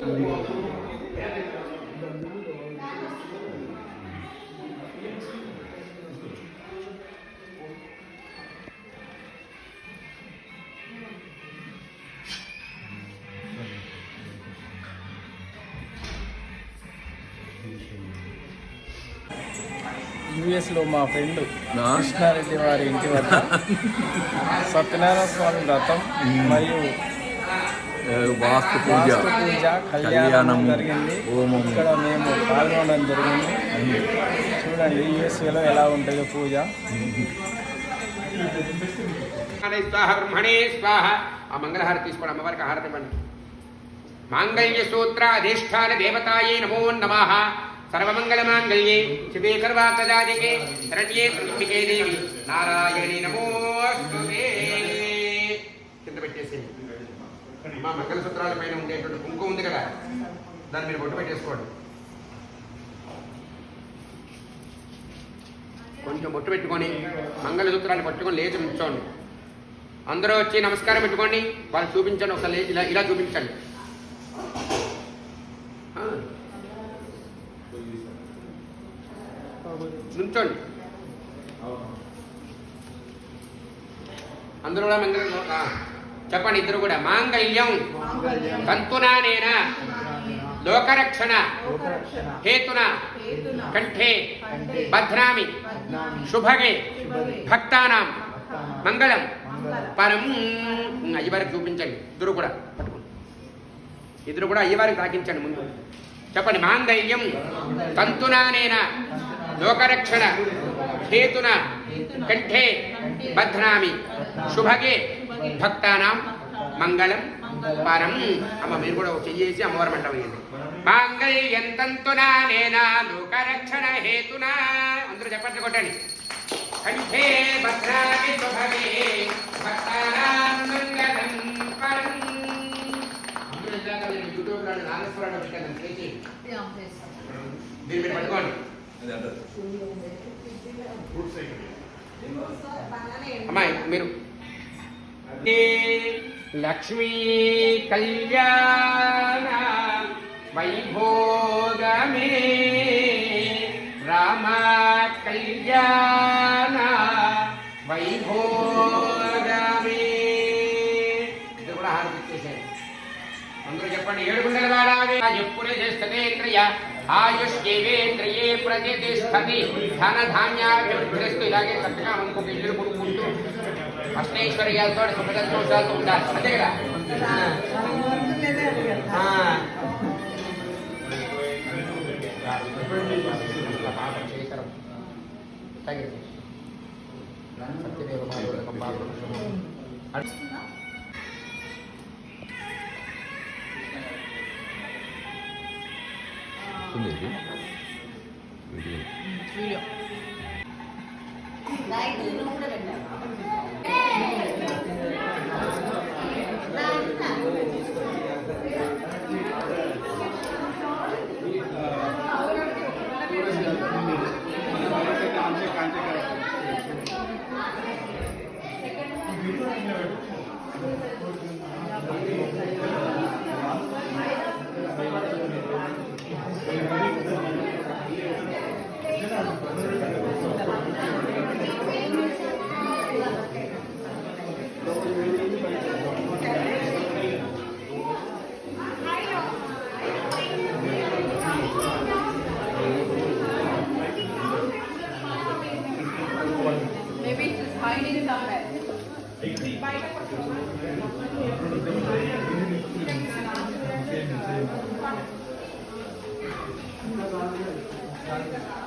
యుఎస్లో మా ఫ్రెండ్ కృష్ణారెడ్డి వారి ఇంటి వద్ద సత్యనారాయణ స్వామి వ్రతం మరియు వాస్తు పూజ కళ్యాణం జరిగింది. ఇక్కడ మేము పాల్గొనడం జరిగింది. చూడండి యుఎస్ఏలో ఎలా ఉంటుందో పూజ. బ్రహ్మణే స్వాహ. ఆ మంగళహారతి తీసుకోండి, అమ్మవారికి హారతి ఇవ్వండి. మాంగళ్య సూత్ర అధిష్టాన దేవతాయే నమో నమః. సర్వమంగళమాంగళ్యే శివే సర్వార్థసాధికే శరణ్యే త్ర్యంబకే దేవి నారాయణి నమోస్తుతే. కింద పెట్టేసేయండి. మా మంగళసూత్రాల పైన ఉండేటువంటి కుంకుమ ఉంది కదా, దాన్ని మీరు బొట్టు పెట్టేసుకోండి. కొంచెం బొట్టు పెట్టుకొని మంగళసూత్రాన్ని పట్టుకొని లేచి నిల్చోండి. అందరూ వచ్చి నమస్కారం పెట్టుకోండి. వాళ్ళు చూపించండి, ఒకసారి ఇలా ఇలా చూపించండి. నుంచోండి. అందరూ కూడా చెప్పండి. ఇద్దరు కూడా మాంగళ్యం తంతునానేన లోకరక్షణ హేతున కంఠే బధ్నామి శుభగే భక్తానాం మంగళం పరం. అయ్యవారికి చూపించండి. ఇద్దరు కూడా పట్టుకోండి. ఇద్దరు కూడా అయ్యవారికి తాకించండి. ముందు చెప్పండి. మాంగళ్యం తంతునానేన లోకరక్షణ హేతున కంఠే బధ్నామి శుభగే భక్తానాం మంగళం పరం. అమ్మ మీరు కూడా చెయ్యేసి అమ్మవారి మంట వేయండి. మాంగళ్యం తంతునానేన లోకరక్షణ హేతున. అందరూ చెప్పట్లు కొట్టండి. కంఠే బధ్నామి శుభగే భక్తానాం మంగళం పరం. అందరూ యూట్యూబ్ లో నాగేశ్వరరావు పెట్టాను చేసి దీన్ని మీరు పట్టుకోండి. అమ్మాయి మీరు లక్ష్మీ కళ్యాణ వైభోగమే రామ కళ్యాణ వైభోగమే. ఇది కూడా హారతి ఇచ్చేసారు. అందరూ చెప్పండి. 7 గుండెల వాడాలి. ఎప్పుడే చేస్తేంద్రియ ఆయుష్యేంద్రియే ప్రతిష్టతి ధన ధాన్యాభివృద్ధిస్తూ ఇలాగే చక్కగా ఇంకొక ఇల్లు కొనుక్కుంటూ అష్టైశ్వర్యాలతో సుఖ సంతోషాలతో ఉండాలి. అంతే కదా. Video Maybe it's hiding somewhere. Gracias.